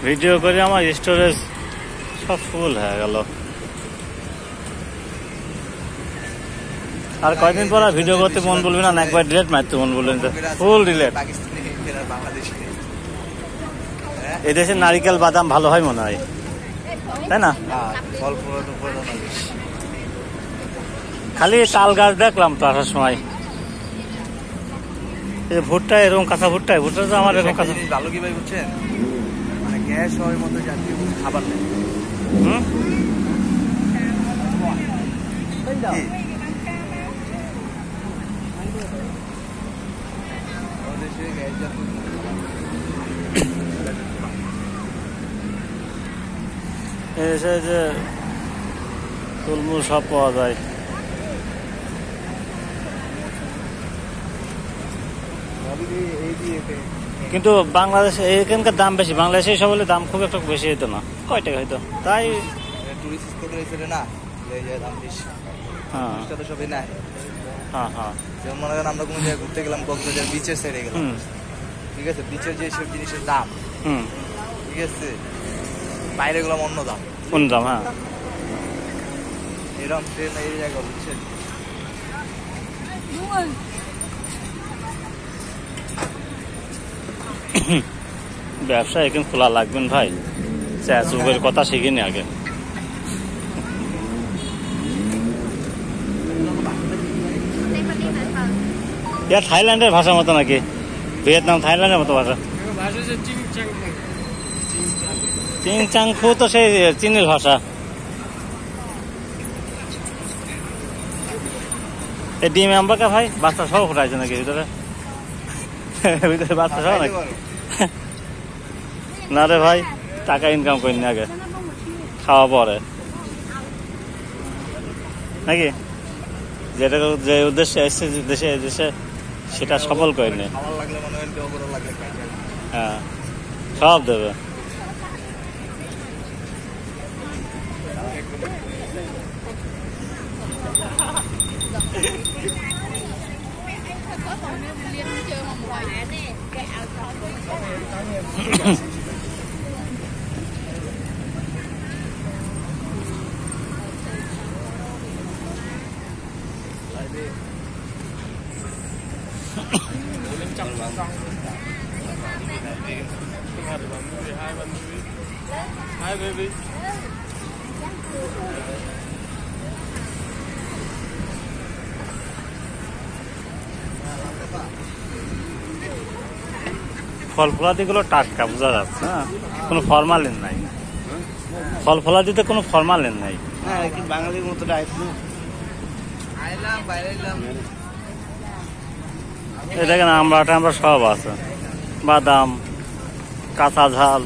Video করে আমার storage সব ফুল হয়ে গেল। আর কয়দিন পর ভিডিও করতে মন বলবি না, একবার ডিলেট মারতে মন বলবেন, ফুল ডিলেট। এই দেশের নারিকেল বাদাম ভালো হয় মনে হয়, তাই না? খালি তাল গাছ দেখলাম তো আসার সময়। এই ভুট্টা এরকম কাঁচা ভুট্টা তো আমার এরকম কাঁচা ভালো কি ভাই বুঝছেন, মানে গ্যাস হওয়ার মতো জাতীয় খাবার নেই। এসে যে তুলমুল সব পাওয়া যায়। কিন্তু বাংলাদেশে এখানকার দাম বেশি, বাংলাদেশে সব হলে দাম খুব একটা বেশি হইতো না, কয় টাকা হইতো তাই টুরিস্ট স্পটে না দাম বেশি। হ্যাঁ তো সবই নাই। হ্যাঁ হ্যাঁ, যেমন মনে করেন আমরা কোনো জায়গায় ঘুরতে গেলাম, কক্সবাজার বিচের সাইডে গেলাম, ঠিক আছে, বিচের যে সব জিনিসের দাম, ঠিক আছে, বাইরে গেলাম অন্য দাম, অন্য দাম। হ্যাঁ, এরকম ট্রেন এই জায়গা বুঝছেন। ব্যবসা এখন খোলা লাগবেন ভাই, যুগের কথা শিখিনি আগে। থাইল্যান্ডের ভাষা মতো নাকি? ভিয়েতনাম থাইল্যান্ডের মতো ভাষা। চিংচাংফু তো সেই চীনের ভাষা। এই ডিম আম্বাকা ভাই বাচ্চা সব ফুটাইছে নাকি ভিতরে? ভিতরে বাচ্চা সব নাকি? না রে ভাই, টাকা ইনকাম করিনি আগে, খাওয়া পরে নাকি? যেটা যে উদ্দেশ্যে এসছে দেশে দেশে সেটা সফল করিনি। হ্যাঁ, সব দেবে। Hi baby. ফল ফলাদি গুলো টাটকা বোঝা যাচ্ছে, হ্যাঁ, কোনো ফরমালিন নাই। ফল ফলাদিতে কোনো ফরমালিন নাই। হ্যাঁ, কি বাঙালির মতো এই দেখেন আমরা সব আছে, বাদাম, কাঁচা ঝাল।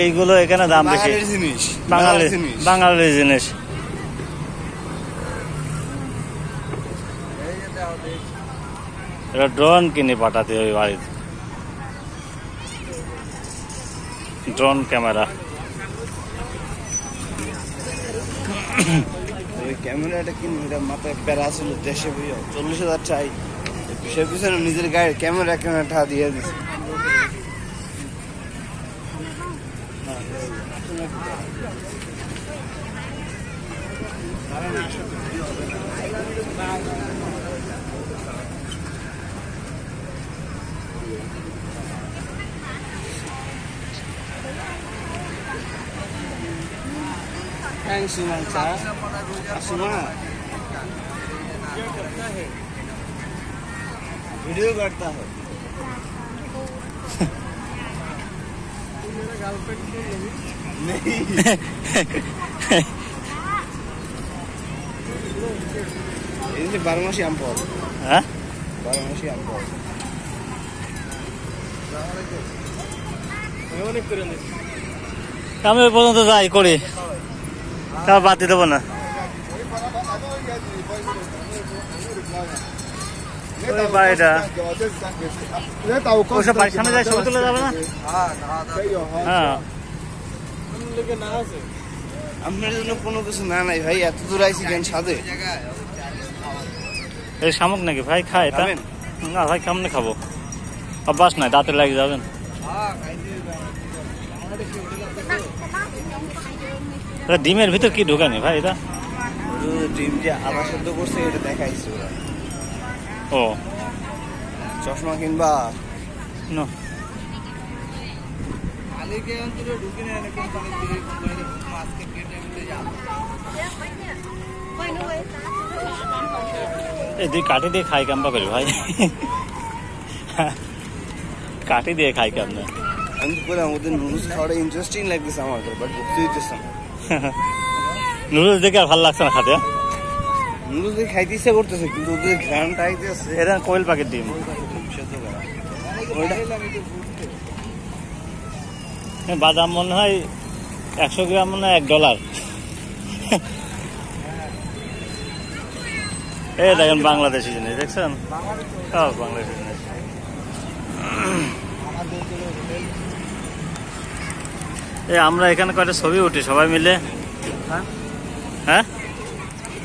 এইগুলো এখানে দাম বেশি, বাঙালির জিনিস। এটা ড্রোন কিনে পাঠাতে হবে বাড়িতে, ড্রোন ক্যামেরা। ওই ক্যামেরাটা কিনে মাথায় প্যারা ছিল, দেশে 40,000 চাই, সে পিছনে নিজের গাড়ির ক্যামেরা কেনাটা দিয়ে দিচ্ছে। वीडियो करता है नहीं 12 মাসই আম পাওয়া যায়। হ্যাঁ, 12 মাসই আম পাওয়া যায়। আমি ওই পর্যন্ত যাই করি, তা বাদ দেবো না। বাড়িটা ওসব বাড়ির সামনে যাই, ছবি তুলে যাবে না? হ্যাঁ, আপনার জন্য কোনো কিছু না নাই ভাই, এত দূর আইছি কেন সাথে? এই শামুক নাকি ভাই খায় এটা? খাবেন? না ভাই কেমনে খাবো, অভ্যাস নাই, দাঁতে লাগে যাবেন। এটা ডিমের ভিতর কি ঢোকানি ভাই এটা? ডিম যে আবার সেদ্ধ করছে এটা দেখাইছে ওরা। ও চশমা কিনবা? না মালিকে অন্তরে ঢুকে নেয় না কোম্পানির দিকে, কোম্পানিতে আজকে কেটে মিলে যাবো। এই দুই কাঠি দিয়ে খাই কেমবা করি ভাই? কাঠি দিয়ে খাই কেমনে? আমি তো বললাম ওদের নুডলস খাওয়াটা ইন্টারেস্টিং লাগতেছে আমার, বাট বুঝতে দিতেছে না। নুডলস দেখে আর ভালো লাগছে না খেতে। নুডলস দিয়ে খাইতে ইচ্ছা করতেছে, কিন্তু ওদের ঘ্রাণটা আইতেছে। এটা কোয়েল পাখির ডিম। বাদাম মনে হয় 100 গ্রাম মনে হয় $1। এই দেখেন বাংলাদেশি জিনিস দেখছেন, সব বাংলাদেশি জিনিস। এই আমরা এখানে কয়টা ছবি উঠি সবাই মিলে। হ্যাঁ